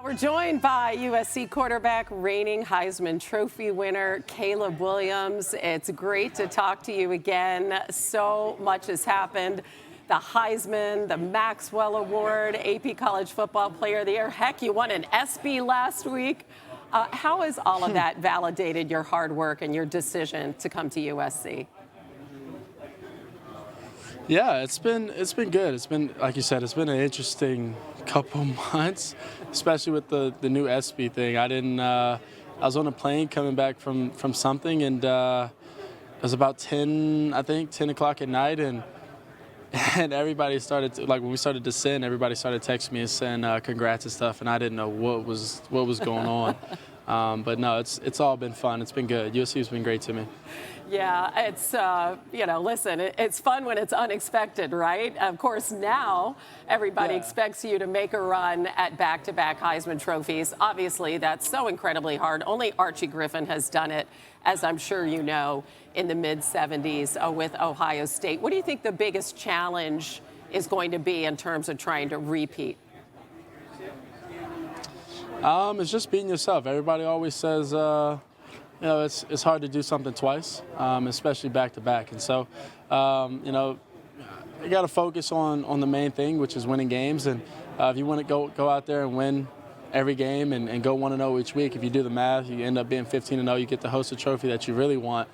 We're joined by USC quarterback, reigning Heisman Trophy winner, Caleb Williams. It's great to talk to you again. So much has happened. The Heisman, the Maxwell Award, AP College Football Player of the Year. Heck, you won an ESPY last week. How has all of that validated your hard work and your decision to come to USC? Yeah, it's been good. It's been, like you said, it's been an interesting couple months, especially with the new ESPY thing. I was on a plane coming back from something, and it was about 10 o'clock at night, and everybody started to, like, when we started to send, everybody started texting me and saying congrats and stuff, and I didn't know what was going on. But no, it's all been fun. It's been good. USC has been great to me. Yeah, it's, listen, it's fun when it's unexpected, right? Of course, now everybody expects you to make a run at back-to-back Heisman trophies. Obviously, that's so incredibly hard. Only Archie Griffin has done it, as I'm sure you know, in the mid-'70s with Ohio State. What do you think the biggest challenge is going to be in terms of trying to repeat? It's just being yourself. Everybody always says, it's hard to do something twice, especially back-to-back. And so, you got to focus on the main thing, which is winning games. And if you want to go out there and win every game and go 1-0 each week, if you do the math, you end up being 15-0. You get to host a trophy that you really want.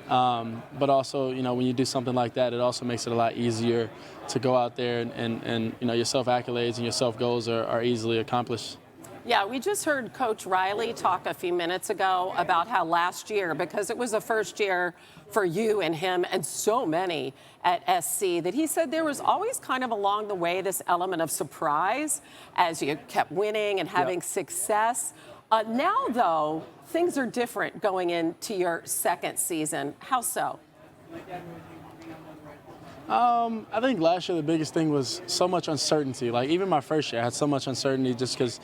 But also, when you do something like that, it also makes it a lot easier to go out there and your self-accolades and your self-goals are easily accomplished. Yeah, we just heard Coach Riley talk a few minutes ago about how last year, because it was the first year for you and him and so many at SC, that he said there was always kind of along the way this element of surprise as you kept winning and having success. Now, though, things are different going into your second season. How so? I think last year the biggest thing was so much uncertainty. Like, even my first year, I had so much uncertainty just because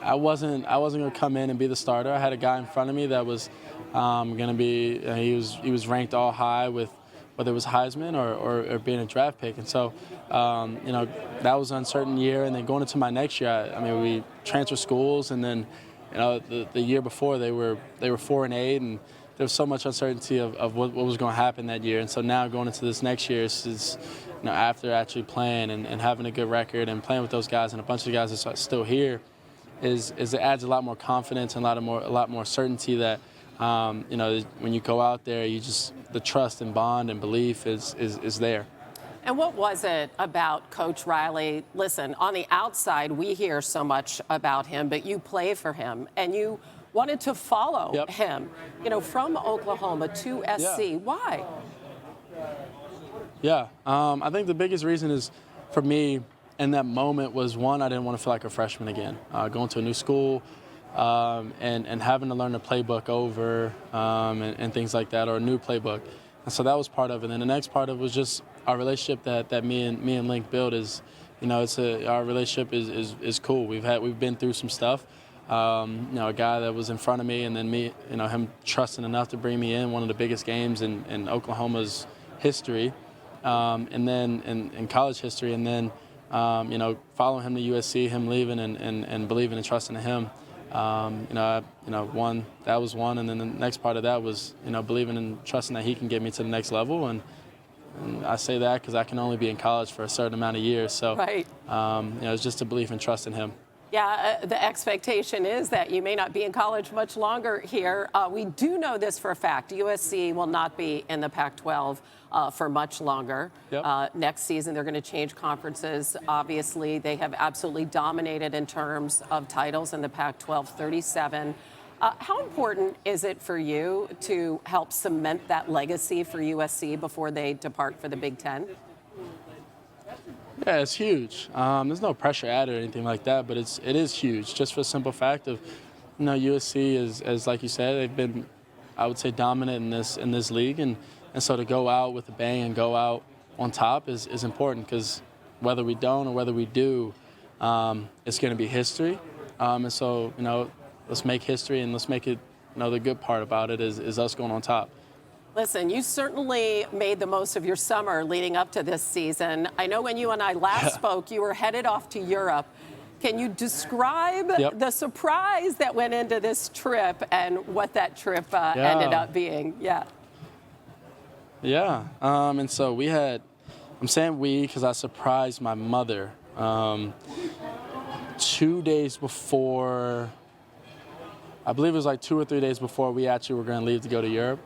I wasn't going to come in and be the starter. I had a guy in front of me that was going to be. He was ranked all high with whether it was Heisman or being a draft pick, and so that was an uncertain year. And then going into my next year, we transferred schools, and then the year before they were 4-8 and. There was so much uncertainty of what was going to happen that year. And so now going into this next year is after actually playing and having a good record and playing with those guys and a bunch of guys that are still here is it adds a lot more confidence and a lot more certainty that, when you go out there, the trust and bond and belief is there. And what was it about Coach Riley? Listen, on the outside, we hear so much about him, but you play for him and you wanted to follow him, from Oklahoma to SC. Yeah. Why? Yeah, I think the biggest reason is, for me, in that moment was, one, I didn't want to feel like a freshman again. Going to a new school and having to learn the playbook over and things like that, or a new playbook. And so that was part of it. And then the next part of it was just our relationship that me and Link built is, our relationship is cool. We've been through some stuff. A guy that was in front of me, and then me, him trusting enough to bring me in one of the biggest games in Oklahoma's history, and then in college history, and then following him to USC, him leaving and believing and trusting in him. One, that was one, and then the next part of that was believing and trusting that he can get me to the next level, and I say that because I can only be in college for a certain amount of years, so it's just a belief and trust in him. Yeah, the expectation is that you may not be in college much longer here. We do know this for a fact. USC will not be in the Pac-12 for much longer. Next season, they're going to change conferences. Obviously, they have absolutely dominated in terms of titles in the Pac-12, 37. How important is it for you to help cement that legacy for USC before they depart for the Big Ten? Yeah, it's huge. There's no pressure added or anything like that, but it is huge, just for the simple fact of, USC is like you said, they've been, I would say, dominant in this league, and so to go out with a bang and go out on top is important, because whether we don't or whether we do, it's going to be history. And so let's make history, and let's make it. The good part about it is us going on top. Listen, you certainly made the most of your summer leading up to this season. I know when you and I last spoke, you were headed off to Europe Can you describe the surprise that went into this trip and what that trip ended up being? Yeah. Yeah. And so we had, I'm saying we because I surprised my mother 2 days before, I believe it was like 2 or 3 days before we actually were going to leave to go to Europe.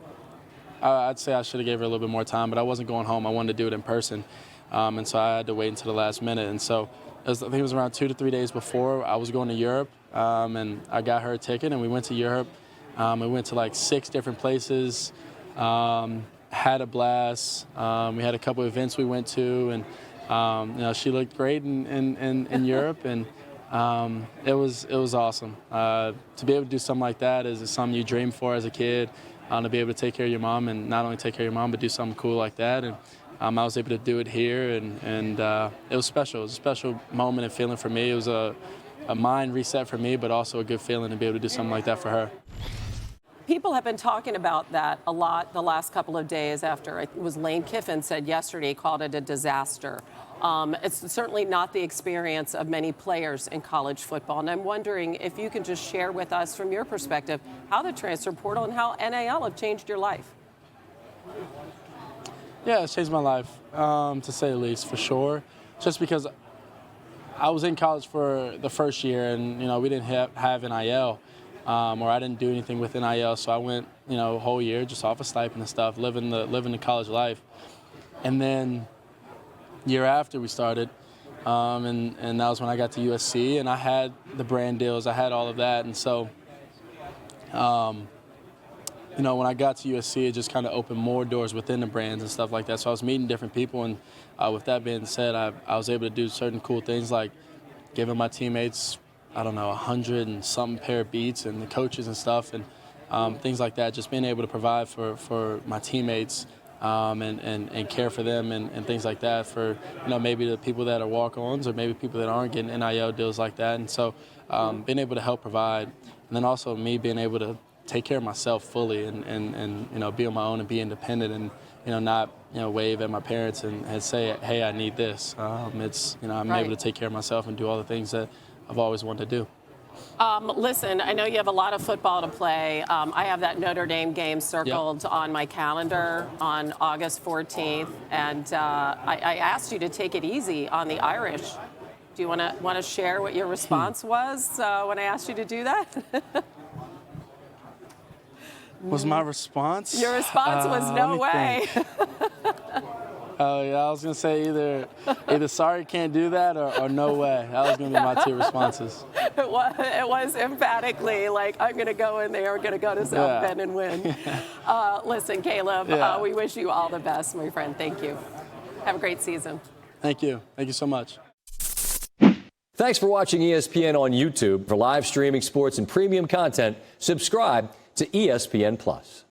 I'd say I should have gave her a little bit more time, but I wasn't going home. I wanted to do it in person. And so I had to wait until the last minute. And so I think it was around 2 to 3 days before I was going to Europe. And I got her a ticket and we went to Europe. We went to like 6 different places. Had a blast. We had a couple of events we went to, and you know, she looked great in Europe, and it was awesome. To be able to do something like that is something you dream for as a kid. To be able to take care of your mom, and not only take care of your mom, but do something cool like that. And I was able to do it here, and it was special. It was a special moment and feeling for me. It was a mind reset for me, but also a good feeling to be able to do something like that for her. People have been talking about that a lot the last couple of days after, it was Lane Kiffin said yesterday, called it a disaster. It's certainly not the experience of many players in college football. And I'm wondering if you can just share with us from your perspective how the transfer portal and how NIL have changed your life. Yeah, it's changed my life, to say the least, for sure. Just because I was in college for the first year and, you know, we didn't have NIL. Or I didn't do anything with NIL, so I went, you know, a whole year just off a stipend and stuff, living the college life. And then year after we started, and that was when I got to USC, and I had the brand deals, I had all of that, and so, you know, when I got to USC, it just kind of opened more doors within the brands and stuff like that. So I was meeting different people, and with that being said, I was able to do certain cool things like giving my teammates, I don't know, 100 and some pair of beats, and the coaches and stuff, and things like that. Just being able to provide for my teammates and care for them and things like that. For, you know, maybe the people that are walk-ons or maybe people that aren't getting NIL deals like that. And so being able to help provide, and then also me being able to take care of myself fully and you know, be on my own and be independent and, you know, not, you know, wave at my parents and say, hey, I need this. It's, you know, I'm able to take care of myself and do all the things that I've always wanted to do. Listen, I know you have a lot of football to play. I have that Notre Dame game circled on my calendar on August 14th, and I asked you to take it easy on the Irish. Do you want to share what your response was when I asked you to do that? Was my response? Your response was no way. Oh, yeah, I was going to say either sorry, can't do that, or no way. That was going to be my 2 responses. It was emphatically like, I'm going to go in there, I'm going to go to South Bend and win. Listen, Caleb, we wish you all the best, my friend. Thank you. Have a great season. Thank you. Thank you so much. Thanks for watching ESPN on YouTube. For live streaming sports and premium content, subscribe to ESPN+.